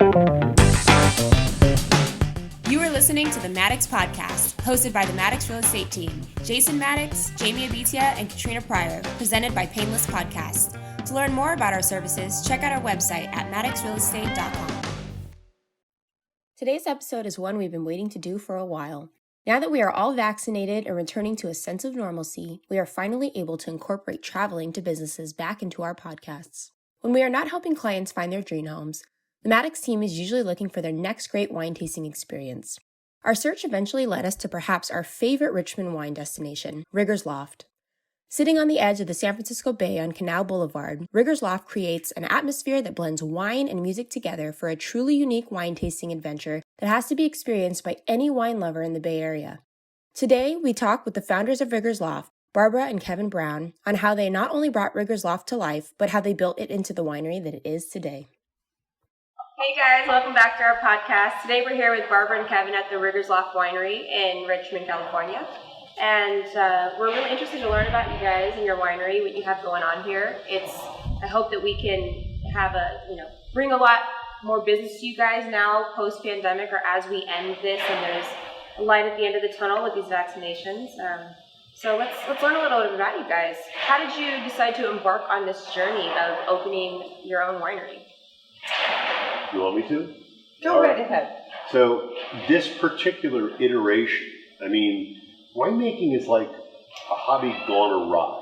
You are listening to the MADDOX Podcast, hosted by the MADDOX Real Estate Team, Jason Maddox, Jamie Abitia, and Katrina Pryor, presented by Painless Podcast. To learn more about our services, check out our website at maddoxrealestate.com. Today's episode is one we've been waiting to do for a while. Now that we are all vaccinated and returning to a sense of normalcy, we are finally able to incorporate traveling to businesses back into our podcasts. When we are not helping clients find their dream homes, the MADDOX team is usually looking for their next great wine tasting experience. Our search eventually led us to perhaps our favorite Richmond wine destination, Riggers Loft. Sitting on the edge of the San Francisco Bay on Canal Boulevard, Riggers Loft creates an atmosphere that blends wine and music together for a truly unique wine tasting adventure that has to be experienced by any wine lover in the Bay Area. Today, we talk with the founders of Riggers Loft, Barbara and Kevin Brown, on how they not only brought Riggers Loft to life, but how they built it into the winery that it is today. Hey guys, welcome back to our podcast. Today we're here with Barbara and Kevin at the Riggers Loft Winery in Richmond, California. And we're really interested to learn about you guys and your winery, what you have going on here. I hope that we can have bring a lot more business to you guys now post-pandemic, or as we end this and there's a light at the end of the tunnel with these vaccinations. So let's learn a little bit about you guys. How did you decide to embark on this journey of opening your own winery? You want me to? Go right ahead. So this particular iteration, winemaking is like a hobby gone awry.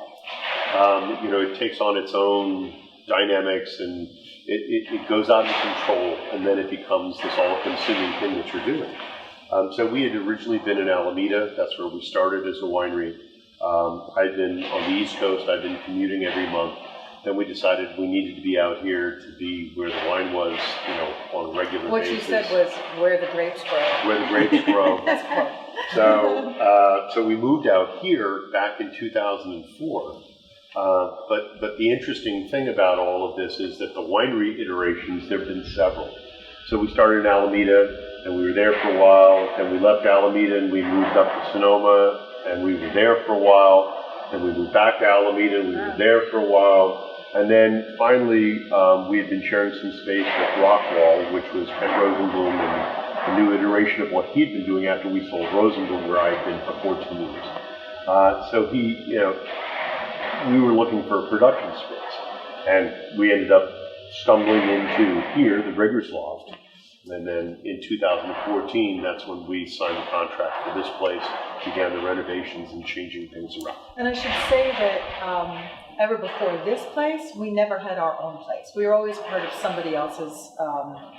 It takes on its own dynamics and it goes out of control, and then it becomes this all-consuming thing that you're doing. So we had originally been in Alameda. That's where we started as a winery. I'd been on the East Coast. I'd been commuting every month. Then we decided we needed to be out here to be where the wine was, on a regular basis. What you said was where the grapes grow. Where the grapes grow. That's cool. So we moved out here back in 2004. But the interesting thing about all of this is that the winery iterations, there have been several. So we started in Alameda, and we were there for a while. Then we left Alameda, and we moved up to Sonoma, and we were there for a while. Then we moved back to Alameda, and we were there for a while. And then finally, we had been sharing some space with Rockwall, which was Ken Rosenblum, and a new iteration of what he'd been doing after we sold Rosenblum, where I had been for 14 years. So we were looking for a production space, and we ended up stumbling into here, the Riggers Loft. And then in 2014, that's when we signed the contract for this place, began the renovations and changing things around. And I should say that ever before this place, we never had our own place. We were always part of somebody else's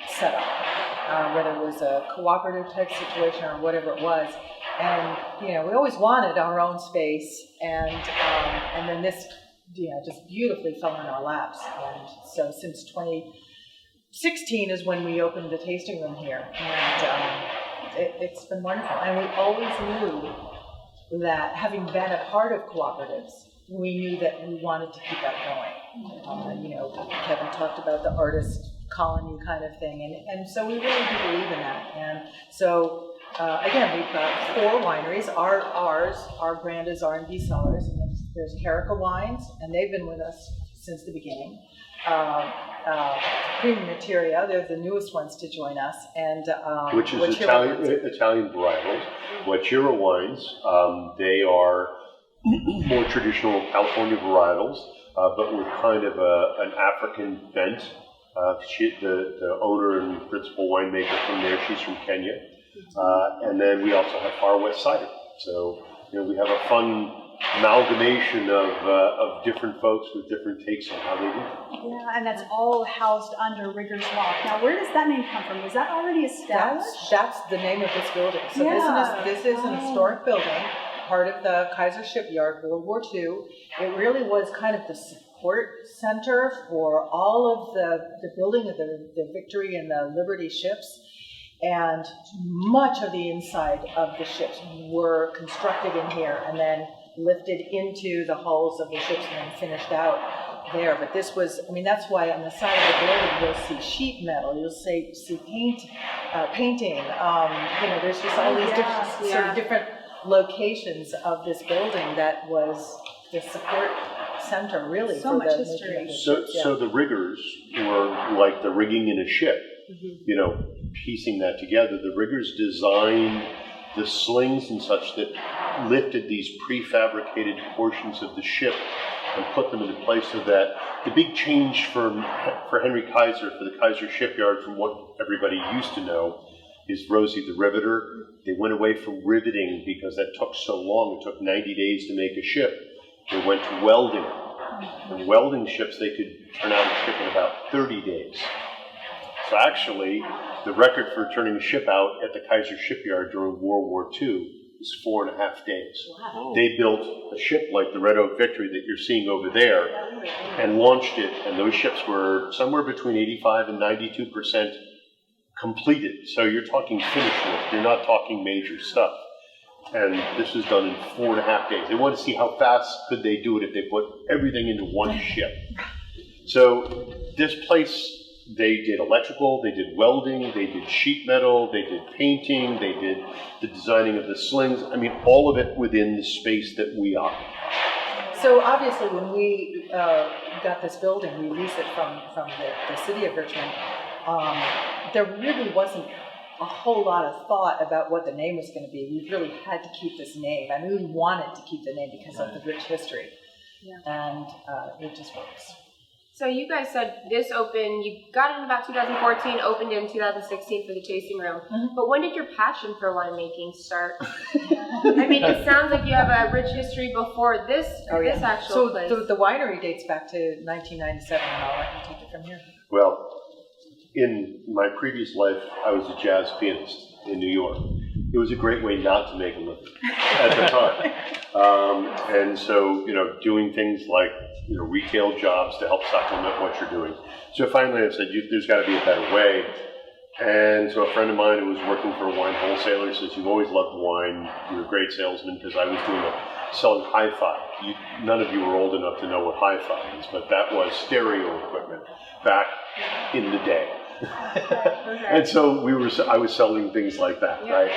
setup, whether it was a cooperative type situation or whatever it was. And, we always wanted our own space, and then this, just beautifully fell in our laps. And so since 2016 is when we opened the tasting room here, and it's been wonderful. And we always knew that, having been a part of cooperatives, we knew that we wanted to keep that going. Kevin talked about the artist colony kind of thing, and so we really do believe in that. And so again, we've got 4 wineries. Our brand is R&B Cellars, and there's Carica Wines, and they've been with us since the beginning. Prima Materia, they're the newest ones to join us, and which is Italian varietals. Wachira Wines, they are more traditional California varietals, but with kind of an African bent. The owner and principal winemaker from there, she's from Kenya. And then we also have Far West Cider. So, we have a fun amalgamation of different folks with different takes on how they do it. Yeah, and that's all housed under Riggers Loft. Now, where does that name come from? Was that already established? That's the name of this building. So this is an historic building, part of the Kaiser Shipyard, World War II. It really was kind of the support center for all of the building of the Victory and the Liberty ships. And much of the inside of the ships were constructed in here and then lifted into the hulls of the ships and then finished out there. But this was, that's why on the side of the building you'll see sheet metal, you'll see painting. There's just all these different locations of this building that was the support center, really. So much history. So the riggers were like the rigging in a ship. piecing that together. The riggers designed the slings and such that lifted these prefabricated portions of the ship and put them into place, so that the big change for Henry Kaiser, for the Kaiser shipyard, from what everybody used to know, is Rosie the Riveter. They went away from riveting because that took so long. It took 90 days to make a ship. They went to welding. And welding ships, they could turn out a ship in about 30 days. So actually, the record for turning a ship out at the Kaiser shipyard during World War II was 4.5 days. Wow. They built a ship like the Red Oak Victory that you're seeing over there and launched it, and those ships were somewhere between 85 and 92% completed. So you're talking finish work. You're not talking major stuff. And this was done in 4.5 days. They wanted to see how fast could they do it if they put everything into one ship. So this place, they did electrical, they did welding, they did sheet metal, they did painting, they did the designing of the slings. I mean, all of it within the space that we occupy. So obviously, when we got this building, we leased it from the city of Richmond. There really wasn't a whole lot of thought about what the name was going to be. We really had to keep this name. I mean, we wanted to keep the name because of the rich history. And it just works. So you guys said this opened, you got it in about 2014, opened in 2016 for the tasting room. Mm-hmm. But when did your passion for winemaking start? I mean, it sounds like you have a rich history before this actual place. So the winery dates back to 1997, and I'll let you take it from here. Well, in my previous life, I was a jazz pianist in New York. It was a great way not to make a living at the time. And so, doing things like, retail jobs to help supplement what you're doing. So finally I said, there's got to be a better way. And so a friend of mine who was working for a wine wholesaler says, you've always loved wine, you're a great salesman, because I was selling hi-fi. None of you were old enough to know what hi-fi is, but that was stereo equipment back in the day. And so I was selling things like that, right?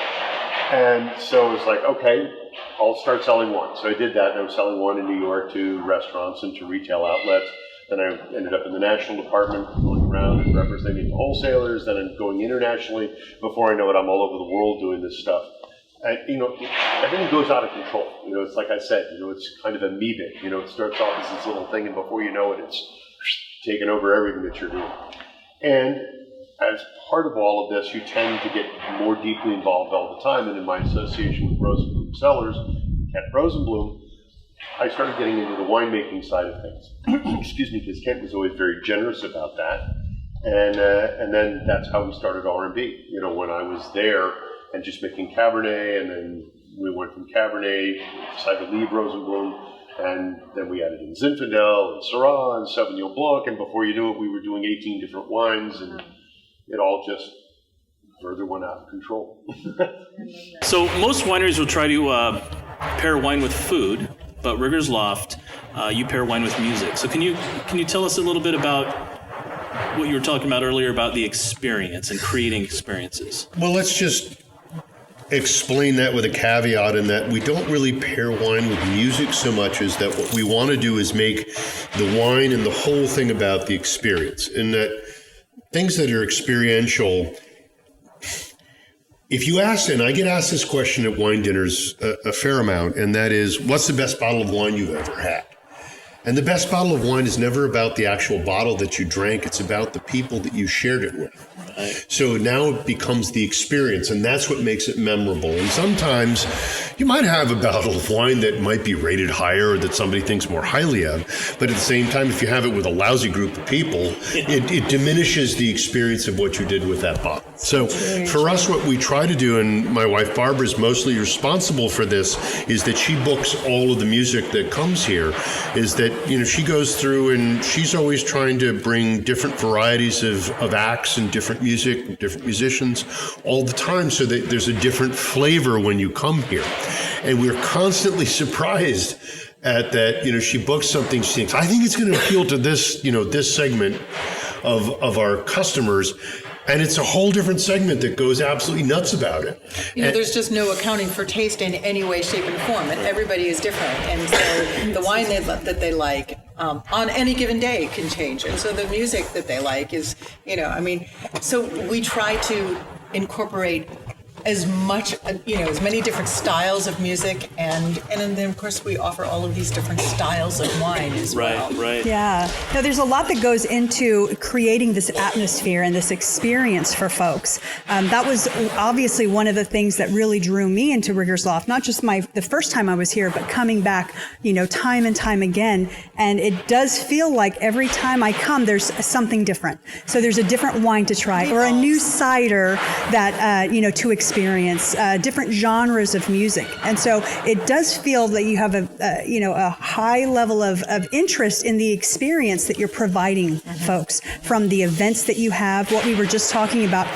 And so it was like, okay, I'll start selling wine. So I did that, and I was selling wine in New York to restaurants and to retail outlets. Then I ended up in the national department, going around and representing the wholesalers. Then I'm going internationally. Before I know it, I'm all over the world doing this stuff. And, everything goes out of control. It's like I said, it's kind of amoebic. It starts off as this little thing, and before you know it, it's taken over everything that you're doing. And as part of all of this, you tend to get more deeply involved all the time. And in my association with Rosenblum Cellars, Kent Rosenblum, I started getting into the winemaking side of things. Excuse me, because Kent was always very generous about that. And then that's how we started R&B. When I was there and just making Cabernet, and then we went from Cabernet, decided to leave Rosenblum, and then we added in Zinfandel and Syrah and Sauvignon Blanc, and before you knew it, we were doing 18 different wines, and it all just further went out of control. So most wineries will try to pair wine with food, but Riggers Loft, you pair wine with music. So can you tell us a little bit about what you were talking about earlier about the experience and creating experiences? Well, let's just explain that with a caveat in that we don't really pair wine with music so much as that what we want to do is make the wine and the whole thing about the experience. And that things that are experiential, if you ask, and I get asked this question at wine dinners a fair amount, and that is, what's the best bottle of wine you've ever had? And the best bottle of wine is never about the actual bottle that you drank. It's about the people that you shared it with. So now it becomes the experience, and that's what makes it memorable. And sometimes you might have a bottle of wine that might be rated higher or that somebody thinks more highly of. But at the same time, if you have it with a lousy group of people, it diminishes the experience of what you did with that bottle. So for us, what we try to do, and my wife Barbara is mostly responsible for this, is that she books all of the music that comes here, is that, she goes through and she's always trying to bring different varieties of acts and different music and different musicians all the time, so that there's a different flavor when you come here. And we're constantly surprised at that. She books something, she thinks, I think it's going to appeal to this, this segment of our customers. And it's a whole different segment that goes absolutely nuts about it. There's just no accounting for taste in any way, shape, and form, and everybody is different. And so the wine that they like on any given day can change. And so the music that they like is, so we try to incorporate as much, as many different styles of music, and then of course we offer all of these different styles of wine as well. Right. Yeah. Now, there's a lot that goes into creating this atmosphere and this experience for folks. That was obviously one of the things that really drew me into Riggers Loft, not just the first time I was here, but coming back, time and time again. And it does feel like every time I come, there's something different. So there's a different wine to try, or a new cider that, to experience, different genres of music. And so it does feel that you have a high level of interest in the experience that you're providing folks, from the events that you have, what we were just talking about.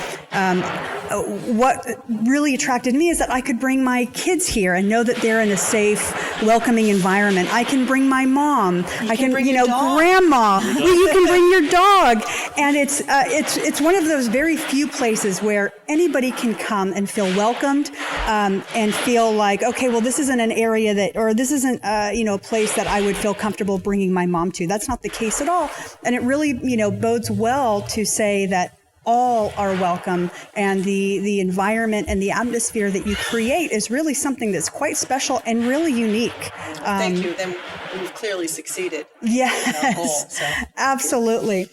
What really attracted me is that I could bring my kids here and know that they're in a safe, welcoming environment. I can bring my mom. I can bring grandma. You can bring your dog. And it's one of those very few places where anybody can come and feel welcomed, and feel like, okay, well, this isn't an area this isn't a place that I would feel comfortable bringing my mom to. That's not the case at all. And it really bodes well to say that all are welcome, and the environment and the atmosphere that you create is really something that's quite special and really unique. Thank you. Then we've clearly succeeded. Yes, in our goal, so. Absolutely.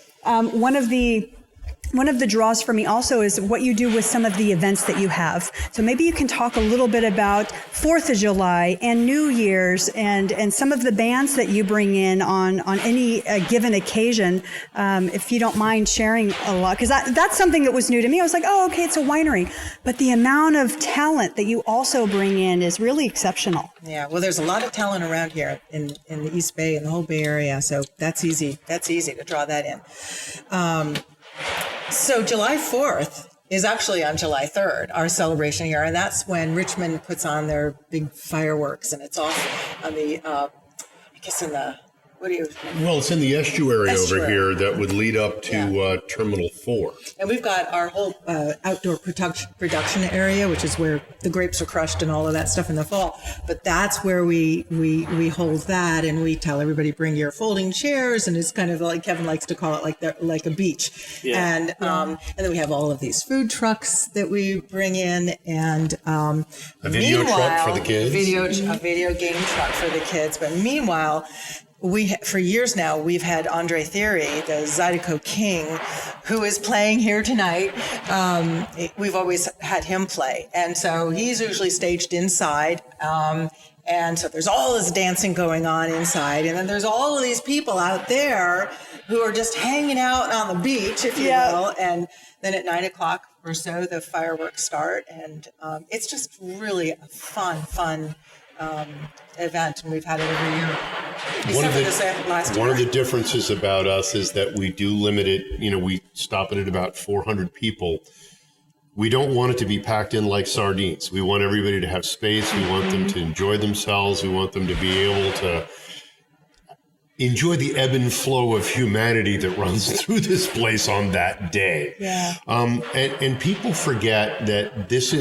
One of the draws for me also is what you do with some of the events that you have. So maybe you can talk a little bit about 4th of July and New Year's and some of the bands that you bring in on any given occasion, if you don't mind sharing a lot. Because that's something that was new to me. I was like, oh, okay, it's a winery. But the amount of talent that you also bring in is really exceptional. Yeah, well, there's a lot of talent around here in the East Bay and the whole Bay Area. So that's easy. That's easy to draw that in. So July 4th is actually on July 3rd, our celebration here, and that's when Richmond puts on their big fireworks, and it's off on the, It's in the estuary over here that would lead up to Terminal 4. And we've got our whole outdoor production area, which is where the grapes are crushed and all of that stuff in the fall. But that's where we hold that, and we tell everybody, bring your folding chairs, and it's kind of like Kevin likes to call it, like a beach. Yeah. And then we have all of these food trucks that we bring in, and a video truck for the kids. A video game truck for the kids. But meanwhile, for years now, we've had Andre Thierry, the Zydeco King, who is playing here tonight. We've always had him play. And so he's usually staged inside. And so there's all this dancing going on inside. And then there's all of these people out there who are just hanging out on the beach, if you will. And then at 9 o'clock or so, the fireworks start. And it's just really a fun event, and we've had it every year. One of the differences about us is that we do limit it. We stop it at about 400 people. We don't want it to be packed in like sardines. We want everybody to have space. We want them to enjoy themselves. We want them to be able to enjoy the ebb and flow of humanity that runs through this place on that day. Yeah. And people forget that this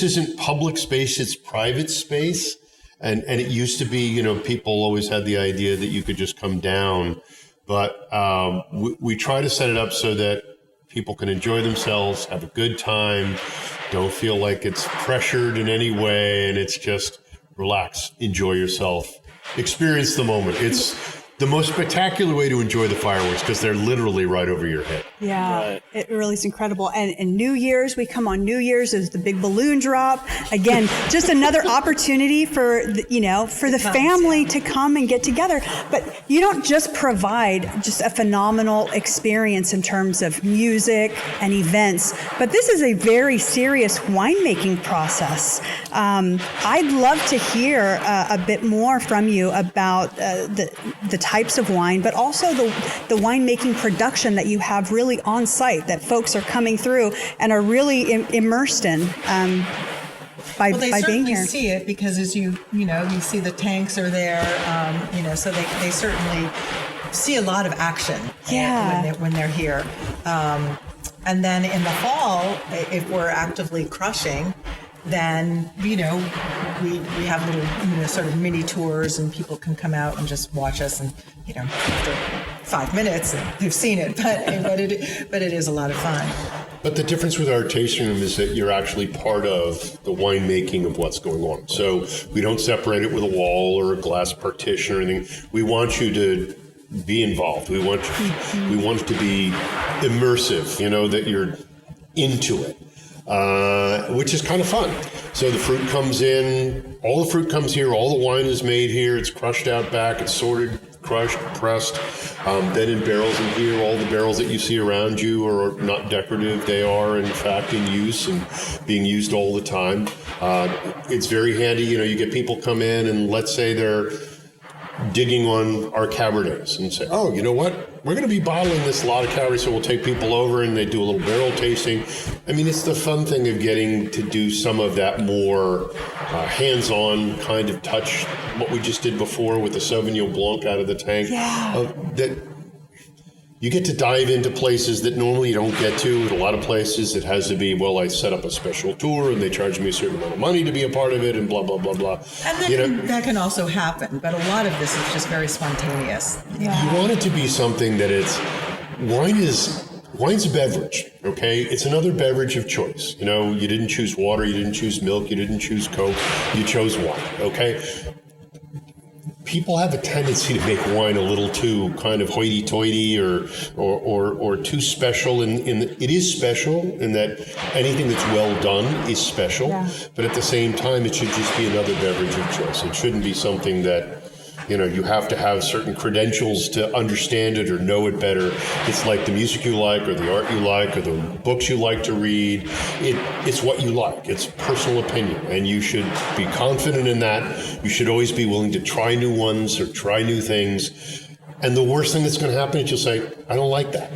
isn't public space, it's private space. And it used to be, people always had the idea that you could just come down. But we try to set it up so that people can enjoy themselves, have a good time, don't feel like it's pressured in any way, and it's just relax, enjoy yourself, experience the moment. It's the most spectacular way to enjoy the fireworks because they're literally right over your head. Yeah, right. It really is incredible. And New Year's, we come on New Year's, there's the big balloon drop. Again, just another opportunity for the family to come and get together. But you don't just provide just a phenomenal experience in terms of music and events, but this is a very serious winemaking process. I'd love to hear a bit more from you about the types of wine, but also the winemaking production that you have really on site that folks are coming through and are really immersed in by being here. They certainly see it because as you see the tanks are there, so they certainly see a lot of action when they're here. And then in the fall, if we're actively crushing, then, we have little, sort of mini tours, and people can come out and just watch us, and after 5 minutes they've seen it, but it is a lot of fun. But the difference with our tasting room is that you're actually part of the winemaking of what's going on. So we don't separate it with a wall or a glass partition or anything. We want you to be involved. We want it to be immersive, that you're into it, which is kind of fun. So the fruit comes in, all the fruit comes here, all the wine is made here, it's crushed out back, it's sorted, crushed, pressed, then in barrels in here. All the barrels that you see around you are not decorative. They are, in fact, in use and being used all the time. It's very handy. You get people come in, and let's say they're digging on our Cabernets and say, oh, you know what? We're going to be bottling this lot of Cabernet, so we'll take people over and they do a little barrel tasting. I mean, it's the fun thing of getting to do some of that more hands-on kind of touch, what we just did before with the Sauvignon Blanc out of the tank. Yeah. That you get to dive into places that normally you don't get to. At a lot of places, it has to be, well, I set up a special tour and they charge me a certain amount of money to be a part of it, and blah, blah, blah, blah. And that can also happen, but a lot of this is just very spontaneous. Yeah. You want it to be something that wine's a beverage, okay? It's another beverage of choice. You didn't choose water, you didn't choose milk, you didn't choose Coke, you chose wine, okay? People have a tendency to make wine a little too kind of hoity-toity or too special. It is special in that anything that's well done is special, but at the same time, it should just be another beverage of choice. It shouldn't be something that you have to have certain credentials to understand it or know it better. It's like the music you like, or the art you like, or the books you like to read. It's what you like. It's personal opinion, and you should be confident in that. You should always be willing to try new ones or try new things. And the worst thing that's going to happen is you'll say, I don't like that.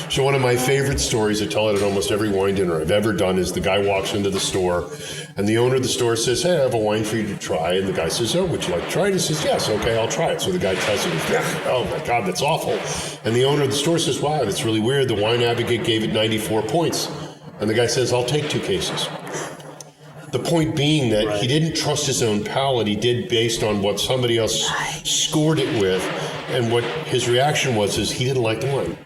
So one of my favorite stories, I tell it at almost every wine dinner I've ever done, is the guy walks into the store and the owner of the store says, hey, I have a wine for you to try. And the guy says, oh, would you like to try it? He says, yes, okay, I'll try it. So the guy tests it. Oh my God, that's awful. And the owner of the store says, wow, that's really weird. The wine advocate gave it 94 points. And the guy says, I'll take 2 cases. The point being that he didn't trust his own palate. He did based on what somebody else scored it with. And what his reaction was is he didn't like the wine.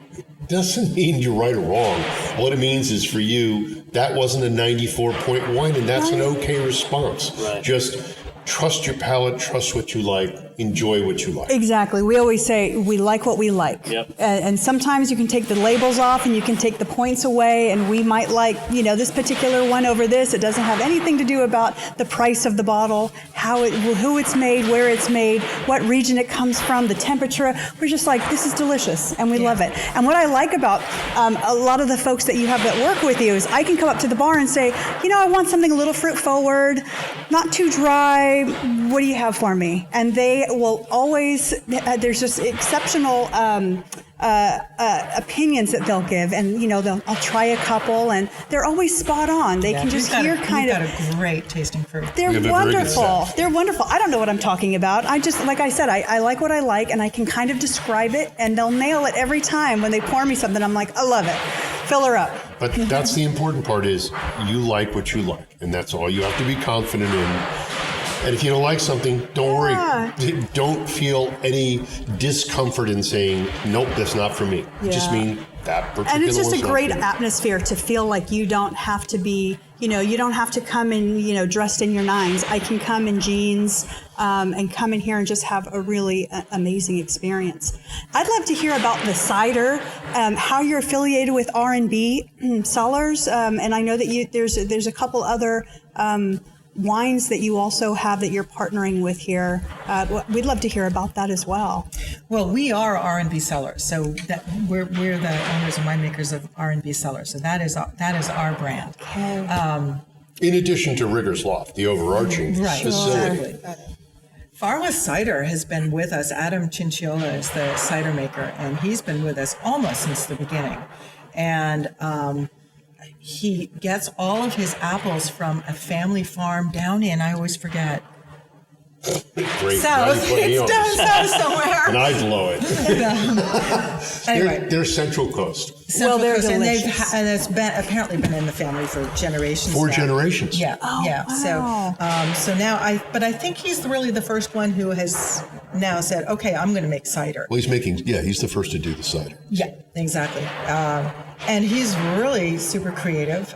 Doesn't mean you're right or wrong. What it means is for you, that wasn't a 94-point wine, and that's an okay response. Right. Just trust your palate, trust what you like, enjoy what you like. Exactly. We always say we like what we like. Yep. And sometimes you can take the labels off and you can take the points away, and we might like, this particular one over this. It doesn't have anything to do about the price of the bottle, who it's made, where it's made, what region it comes from, the temperature. We're just like, this is delicious, and we love it. And what I like about a lot of the folks that you have that work with you is I can come up to the bar and say, I want something a little fruit forward, not too dry. What do you have for me? And they will always, there's just exceptional opinions that they'll give, and I'll try a couple, and they're always spot on. They can just hear kind of. We've got a great tasting fruit. They're wonderful. They're wonderful. I don't know what I'm talking about. I just, like I said, I like what I like, and I can kind of describe it, and they'll nail it every time when they pour me something. I'm like, I love it. Fill her up. But that's the important part is you like what you like, and that's all you have to be confident in. And if you don't like something, don't worry. Don't feel any discomfort in saying, nope, that's not for me. Yeah. Just mean that particular And it's just a great not for me. atmosphere to feel like you don't have to be, you don't have to come in, dressed in your nines. I can come in jeans and come in here and just have a really amazing experience. I'd love to hear about the cider, how you're affiliated with R&B Cellars, and I know that there's a couple other wines that you also have that you're partnering with here. We'd love to hear about that as well. Well, we are R&B Cellars, so that we're the owners and winemakers of R&B Cellars. So that is our brand. Okay. In addition to Riggers Loft, the overarching facility. Exactly. Far West Cider has been with us. Adam Cinciola is the cider maker, and he's been with us almost since the beginning. And he gets all of his apples from a family farm down in, I always forget, Great. So Now you put me it's on. down south somewhere. And I blow it. Anyway. They're Central Coast. Central they're Coast, and delicious. and it's apparently been in the family for generations. 4 now. generations. Yeah, yeah. wow. So now I think he's really the first one who has now said, okay, I'm going to make cider. Well, he's the first to do the cider. Yeah, exactly. And he's really super creative.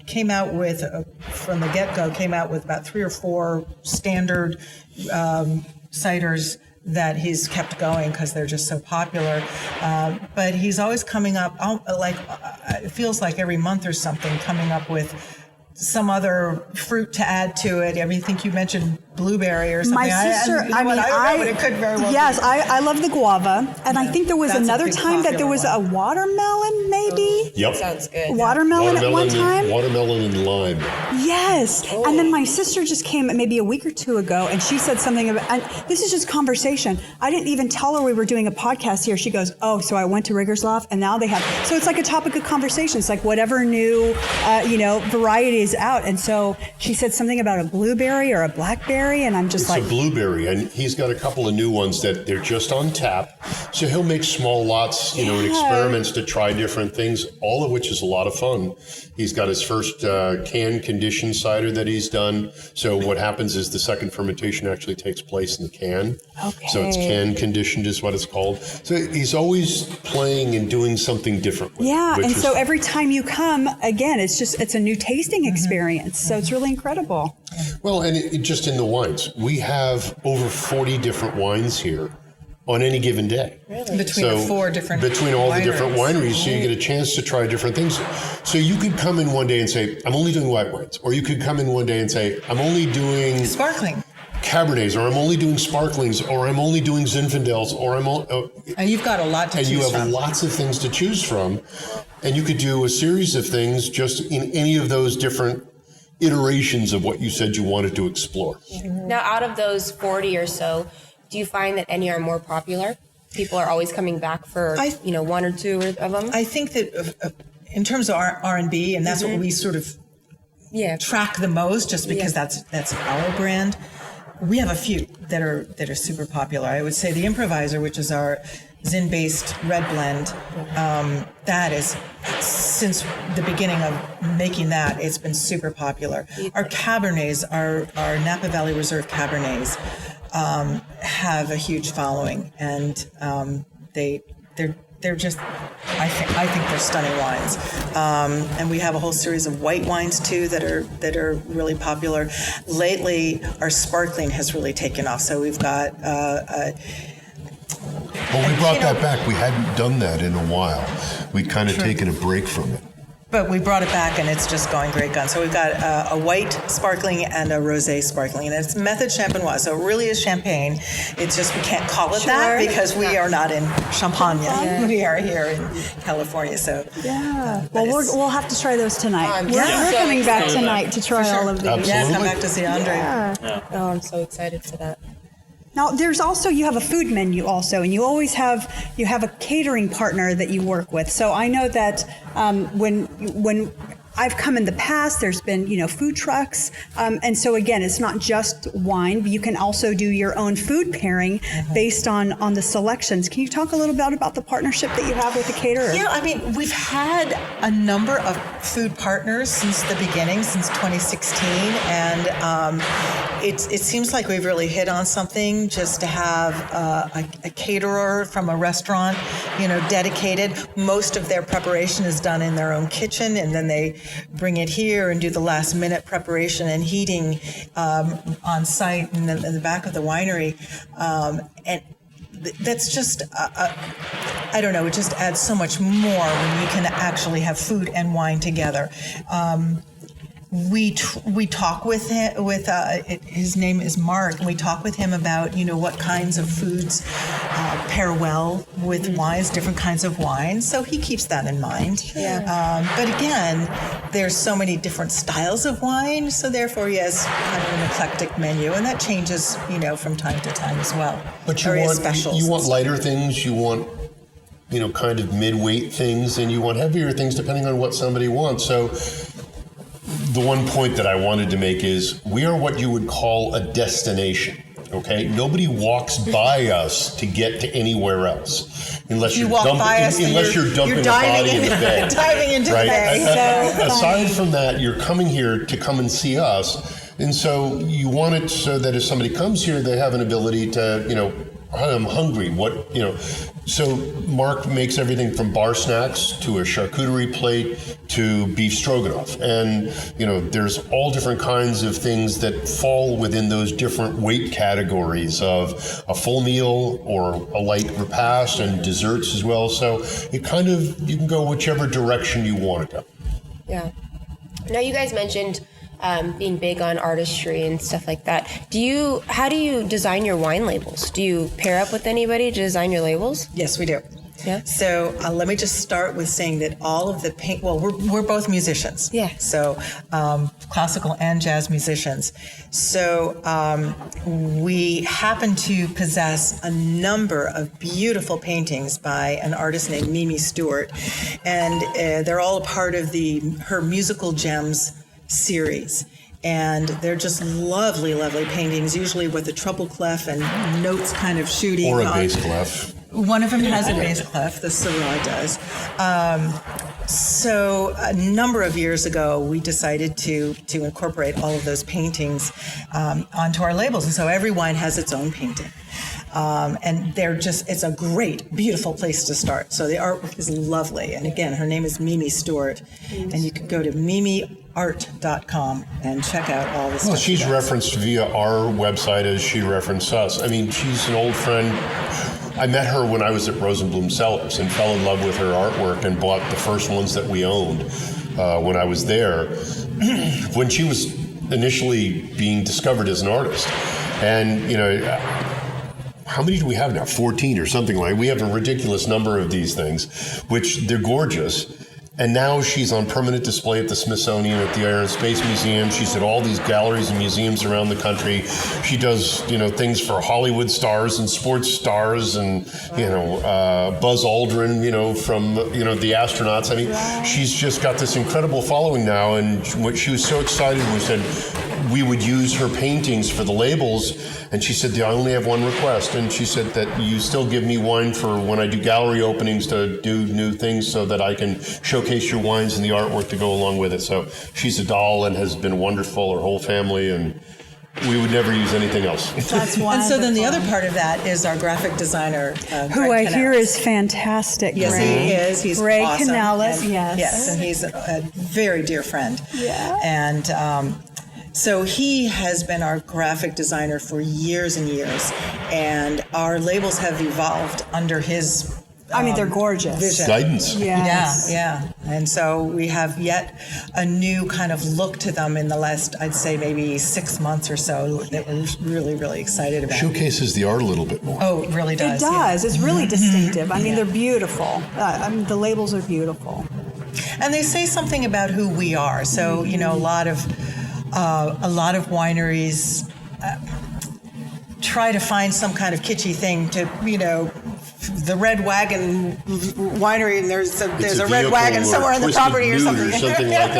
Came out with, from the get-go, came out with about 3 or 4 standard ciders that he's kept going because they're just so popular. But he's always coming up, it feels like every month or something, coming up with some other fruit to add to it. I think you mentioned blueberry or something. My sister, I don't know, but it could very well yes, be. I love the guava, and I think there was That's a another big time that there was popular a watermelon, maybe. Yep. Sounds good. Watermelon at one time. Watermelon and lime. Yes, and then my sister just came maybe a week or 2 ago, and she said something about. And this is just conversation. I didn't even tell her we were doing a podcast here. She goes, "Oh, so I went to Riggers Loft, and now they have." So it's like a topic of conversation. It's like whatever new, variety is out, and so she said something about a blueberry or a blackberry, and I'm just It's like, a blueberry, and he's got a couple of new ones that they're just on tap. So he'll make small lots, and experiments to try different things, all of which is a lot of fun. He's got his first can conditioned cider that he's done. So what happens is the second fermentation actually takes place in the can. Okay. So it's can conditioned is what it's called. So he's always playing and doing something different. yeah, which and is so fun. every time you come, again, it's a new tasting experience. So it's really incredible. Well, and just in the wines, we have over 40 different wines here on any given day. Between the 4 different Between all the different wineries. wineries, so you get a chance to try different things. So you could come in one day and say, I'm only doing white wines. Or you could come in one day and say, I'm only doing Sparkling. Cabernets, or I'm only doing Sparklings, or I'm only doing Zinfandels, or And you've got a lot to and choose you have from. lots of things to choose from. And you could do a series of things just in any of those different iterations of what you said you wanted to explore. Now, out of those 40 or so, do you find that any are more popular? People are always coming back for, 1 or 2 of them? I think that in terms of R&B, and that's what we sort of track the most, just because that's our brand. We have a few that are super popular. I would say the Improviser, which is our Zin-based red blend, that is, since the beginning of making that, it's been super popular. Our Cabernets, our Napa Valley Reserve Cabernets, have a huge following, and they're just, I think they're stunning wines. And we have a whole series of white wines too that are really popular. Lately, our sparkling has really taken off. So we've got Well, we brought that back. We hadn't done that in a while. We'd kind of taken a break from it. But we brought it back, and it's just going great guns. So we've got a white sparkling and a rosé sparkling, and it's method champenoise. So it really is champagne. It's just we can't call it that because we are not in Champagne. We are here in California. So Well, we'll have to try those tonight. We're yeah. coming back tonight to try all of these. Absolutely. yeah, come back to see Andre. Oh, I'm so excited for that. Now, there's also, you have a food menu also, and you always have a catering partner that you work with. So I know that when I've come in the past, there's been, food trucks. And so again, it's not just wine, but you can also do your own food pairing based on the selections. Can you talk a little bit about the partnership that you have with the caterer? Yeah, I mean, we've had a number of food partners since the beginning, since 2016, and it seems like we've really hit on something, just to have a caterer from a restaurant, dedicated. Most of their preparation is done in their own kitchen, and then they bring it here and do the last minute preparation and heating on site in the back of the winery, and that's just, I don't know, it just adds so much more when you can actually have food and wine together. We talk with him, his name is Mark, and we talk with him about, what kinds of foods pair well with wines, different kinds of wines. So he keeps that in mind. Yeah. But again, there's so many different styles of wine, so therefore he has kind of an eclectic menu, and that changes, from time to time as well. But you want lighter things, you want, kind of mid-weight things, and you want heavier things depending on what somebody wants. So the one point that I wanted to make is we are what you would call a destination. Okay, nobody walks by us to get to anywhere else, unless you're dumping a body in the bay. Diving into right? the bay. Aside from that, you're coming here to come and see us, and so you want it so that if somebody comes here, they have an ability to, I'm hungry. So Mark makes everything from bar snacks to a charcuterie plate to beef stroganoff. And, there's all different kinds of things that fall within those different weight categories of a full meal or a light repast and desserts as well. So you can go whichever direction you want to go. Yeah. Now, you guys mentioned being big on artistry and stuff like that. How do you design your wine labels? Do you pair up with anybody to design your labels? Yes, we do. Yeah. So let me just start with saying that all of the we're both musicians. Yeah. So classical and jazz musicians. So we happen to possess a number of beautiful paintings by an artist named Mimi Stewart, and they're all a part of her Musical Gems series. And they're just lovely, lovely paintings, usually with a treble clef and notes kind of shooting. Or a bass clef. One of them has a bass clef, the Syrah does. So a number of years ago, we decided to incorporate all of those paintings onto our labels. And so every wine has its own painting. And it's a great, beautiful place to start. So the artwork is lovely. And again, her name is Mimi Stewart. And you can go to mimiart.com and check out all this stuff. Well, she's referenced via our website as she referenced us. I mean, she's an old friend. I met her when I was at Rosenblum Cellars and fell in love with her artwork and bought the first ones that we owned when I was there, when she was initially being discovered as an artist. And, how many do we have now? 14 or something like that. We have a ridiculous number of these things, which they're gorgeous. And now she's on permanent display at the Smithsonian, at the Air and Space Museum. She's at all these galleries and museums around the country. She does, things for Hollywood stars and sports stars and, Buzz Aldrin, from, the astronauts. I mean, she's just got this incredible following now. And what she was so excited, we said we would use her paintings for the labels. And she said, I only have one request. And she said that you still give me wine for when I do gallery openings to do new things so that I can showcase your wines and the artwork to go along with it. So she's a doll and has been wonderful, her whole family, and we would never use anything else. That's wonderful. And so then the other part of that is our graphic designer, who I hear is fantastic. Yes, he is. He's Greg awesome. Canales, yes. Yes, and he's a very dear friend. Yeah. And so he has been our graphic designer for years and years, and our labels have evolved under his they're gorgeous. Vision. Guidance. Yes. Yeah. And so we have yet a new kind of look to them in the last, I'd say maybe 6 months or so, that we're really, really excited about. Showcases the art a little bit more. Oh, it really does. It does. Yeah. It's really distinctive. I mean, they're beautiful. The labels are beautiful. And they say something about who we are. So, a lot of wineries try to find some kind of kitschy thing to, the Red Wagon Winery, and there's a red wagon somewhere on the property or something. Or something like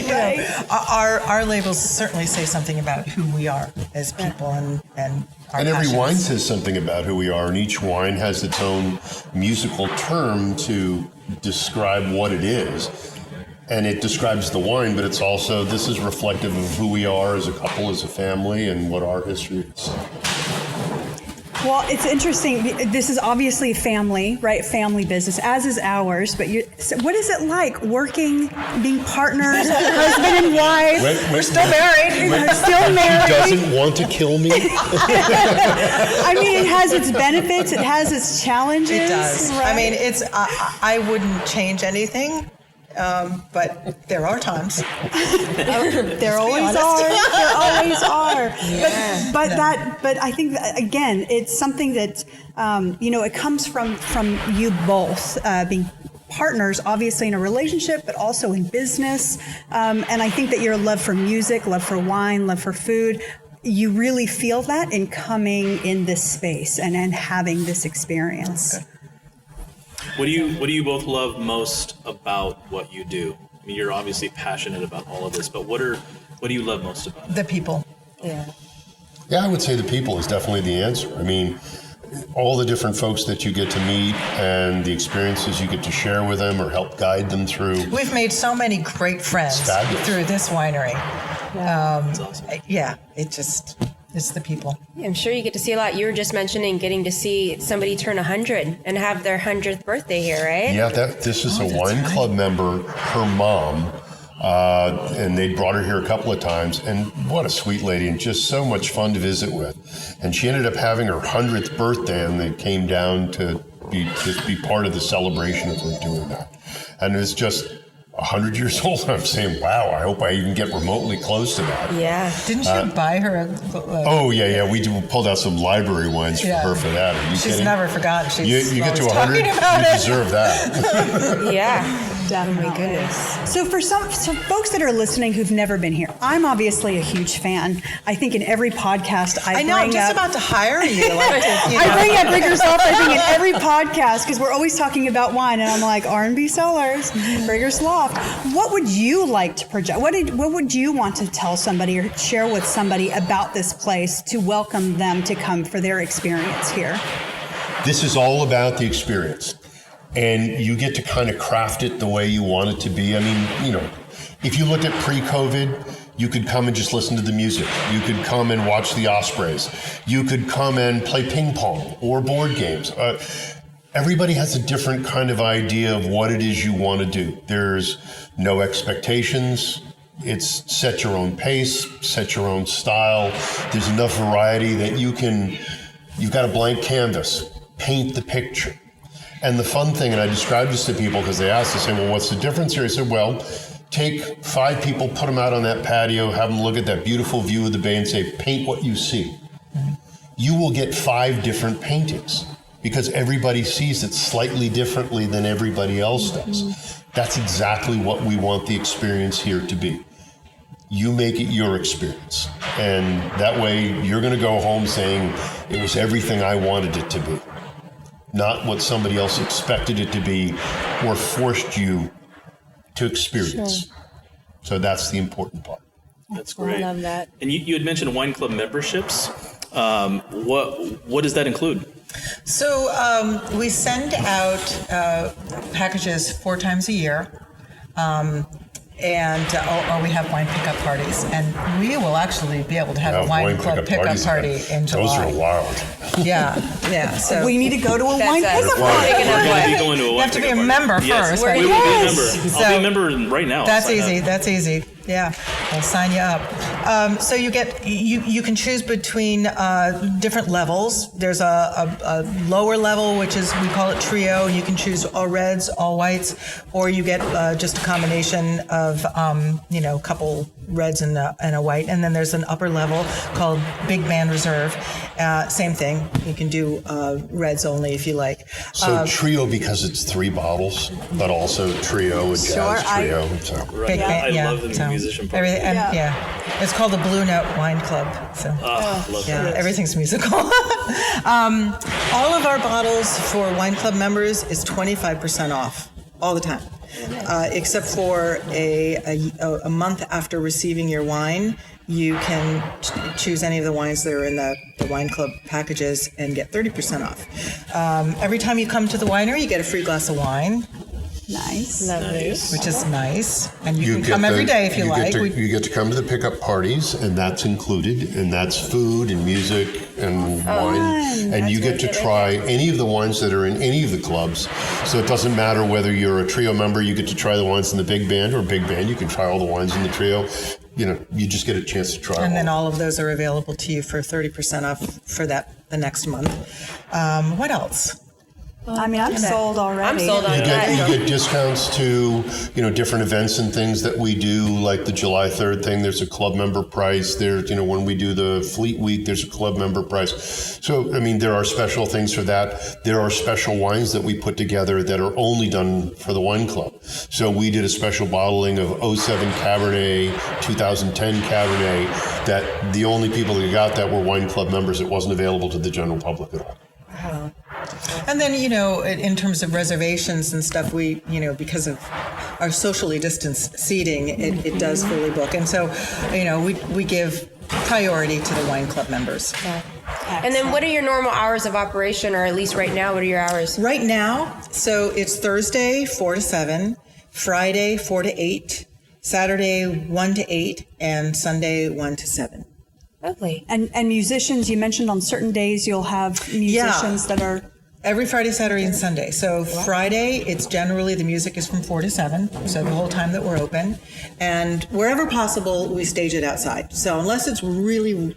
that. Our labels certainly say something about who we are as people and our And every passions. wine says something about who we are, and each wine has its own musical term to describe what it is. And it describes the wine, but it's also, this is reflective of who we are as a couple, as a family, and what our history is. Well, it's interesting. This is obviously family, right? Family business, as is ours. But so what is it like working, being partners, husband and wife? We're still married. We're still married. He doesn't want to kill me. I mean, it has its benefits. It has its challenges. It does. Right? I mean, I wouldn't change anything. But there are times. There always are. There always are. Yeah. But I think that, again, it's something that it comes from you both being partners, obviously in a relationship, but also in business. And I think that your love for music, love for wine, love for food, you really feel that in coming in this space and having this experience. What do you both love most about what you do? I mean, you're obviously passionate about all of this, but what do you love most about it? The people. Yeah. Yeah, I would say the people is definitely the answer. I mean, all the different folks that you get to meet and the experiences you get to share with them or help guide them through. We've made so many great friends through this winery. That's awesome. Yeah, it's the people. I'm sure you get to see a lot. You were just mentioning getting to see somebody turn 100 and have their 100th birthday here, right? Yeah, this is a wine club member, her mom, and they brought her here a couple of times, and what a sweet lady, and just so much fun to visit with. And she ended up having her 100th birthday, and they came down to be part of the celebration of her doing that. And it was just 100 years old. I'm saying, wow, I hope I even get remotely close to that. Yeah. Didn't you buy her a... Oh, yeah. We pulled out some library wines for her for that. Are you She's kidding? never forgotten. She's you get to always 100, talking about you it. deserve that. Yeah. Definitely. Oh my goodness. So for some folks that are listening who've never been here, I'm obviously a huge fan. I think in every podcast I know, bring I'm just up, about to hire you. I bring up Riggers Loft, I think, in every podcast because we're always talking about wine, and I'm like, R&B Cellars, Riggers Loft. What would you like to project? What would you want to tell somebody or share with somebody about this place to welcome them to come for their experience here? This is all about the experience. And you get to kind of craft it the way you want it to be. I mean, if you looked at pre-COVID, you could come and just listen to the music. You could come and watch the Ospreys. You could come and play ping pong or board games. Everybody has a different kind of idea of what it is you want to do. There's no expectations. It's set your own pace, set your own style. There's enough variety that you've got a blank canvas, paint the picture. And the fun thing, and I described this to people because they asked, they say, well, what's the difference here? I said, well, take 5 people, put them out on that patio, have them look at that beautiful view of the bay and say, paint what you see. You will get 5 different paintings because everybody sees it slightly differently than everybody else does. That's exactly what we want the experience here to be. You make it your experience. And that way you're going to go home saying, it was everything I wanted it to be. Not what somebody else expected it to be or forced you to experience. Sure. So that's the important part. That's great. I love that. And you had mentioned wine club memberships. What does that include? So we send out packages 4 times a year. Or we have wine pickup parties, and we will actually be able to have a wine club pickup party in July. Those are wild. Yeah. So we need to go to a wine pickup party. We're going to be going to a you wine have to be pickup a member party. first. Yes, we will be a member. I'll be a member right now. That's easy. That's easy. Yeah, we'll sign you up. So you can choose between different levels. There's a lower level, which is, we call it trio. You can choose all reds, all whites, or you get just a combination of a couple reds and a white. And then there's an upper level called Big Band Reserve. Same thing. You can do reds only if you like. So trio because it's 3 bottles, but also trio and jazz trio. Right. I love the musician part. It's called the Blue Note Wine Club. So love that. everything's musical. All of our bottles for wine club members is 25% off all the time. Except for a month after receiving your wine, you can choose any of the wines that are in the wine club packages and get 30% off. Every time you come to the winery, you get a free glass of wine. Nice. Lovely. Which is nice. And you can come every day if you like. You get to come to the pickup parties, and that's included, and that's food and music and wine. And you get to try any of the wines that are in any of the clubs. So it doesn't matter whether you're a trio member, you get to try the wines in the big band, or big band, you can try all the wines in the trio. You just get a chance to try And then all of those are available to you for 30% off for the next month. What else? I mean, I'm sold already. I'm sold on You that. get discounts to, different events and things that we do, like the July 3rd thing. There's a club member price. There's, when we do the Fleet Week, there's a club member price. So, I mean, there are special things for that. There are special wines that we put together that are only done for the wine club. So we did a special bottling of 07 Cabernet, 2010 Cabernet, that the only people that got that were wine club members. It wasn't available to the general public at all. And then, in terms of reservations and stuff, we, because of our socially distanced seating, it does fully book. And so, we give priority to the wine club members. And then what are your normal hours of operation, or at least right now, what are your hours? Right now, so it's Thursday 4 to 7, Friday 4 to 8, Saturday 1 to 8, and Sunday 1 to 7. Lovely. And musicians, you mentioned on certain days you'll have musicians that are... Every Friday, Saturday, and Sunday. So Friday, it's generally the music is from 4 to 7, so the whole time that we're open. And wherever possible, we stage it outside. So unless it's really,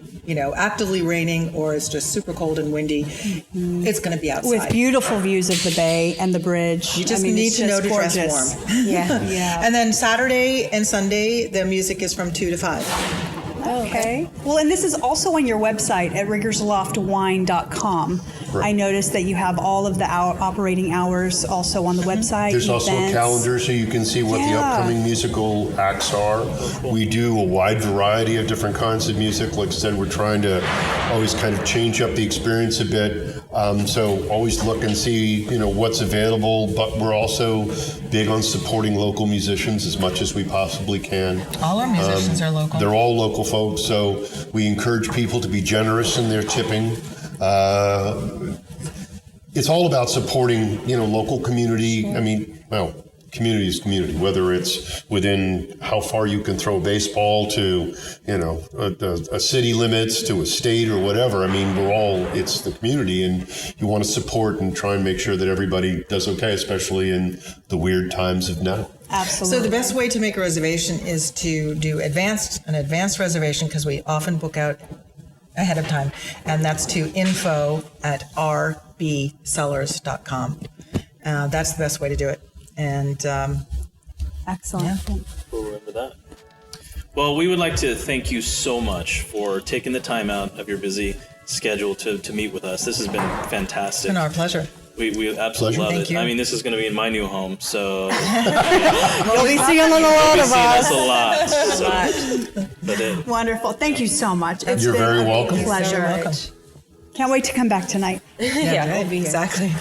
actively raining or it's just super cold and windy, it's going to be outside. With beautiful views of the bay and the bridge. You just need to know to dress warm. Yeah. And then Saturday and Sunday, the music is from 2 to 5. Okay. Well, and this is also on your website at riggersloftwine.com. Right. I noticed that you have all of the operating hours also on the website. There's also a calendar so you can see what the upcoming musical acts are. We do a wide variety of different kinds of music. Like I said, we're trying to always kind of change up the experience a bit. So always look and see, what's available, but we're also big on supporting local musicians as much as we possibly can. All our musicians are local. They're all local folks, so we encourage people to be generous in their tipping. It's all about supporting, local community. Community is community, whether it's within how far you can throw a baseball to, a city limits to a state or whatever. It's the community, and you want to support and try and make sure that everybody does okay, especially in the weird times of now. Absolutely. So the best way to make a reservation is to do an advanced reservation, because we often book out ahead of time, and that's to info@rbcellars.com. That's the best way to do it. And excellent. We'll remember that. Well, we would like to thank you so much for taking the time out of your busy schedule to meet with us. This has been fantastic. It's been our pleasure. We absolutely love Thank it. you. This is going to be in my new home, so You'll be seeing a lot of us. a lot. Wonderful. Thank you so much. It's You're been very a welcome. pleasure. You're welcome. Can't wait to come back tonight. Yeah, we'll be here. exactly.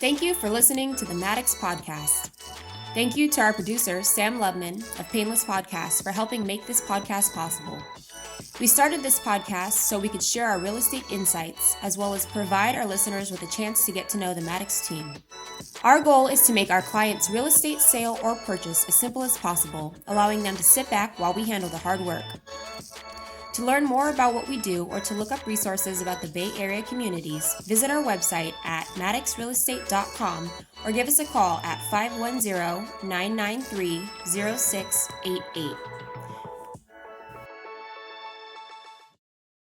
Thank you for listening to the MADDOX podcast. Thank you to our producer, Sam Lubman of Painless Podcasts, for helping make this podcast possible. We started this podcast so we could share our real estate insights, as well as provide our listeners with a chance to get to know the MADDOX team. Our goal is to make our clients' real estate sale or purchase as simple as possible, allowing them to sit back while we handle the hard work. To learn more about what we do or to look up resources about the Bay Area communities, visit our website at maddoxrealestate.com or give us a call at 510-993-0688.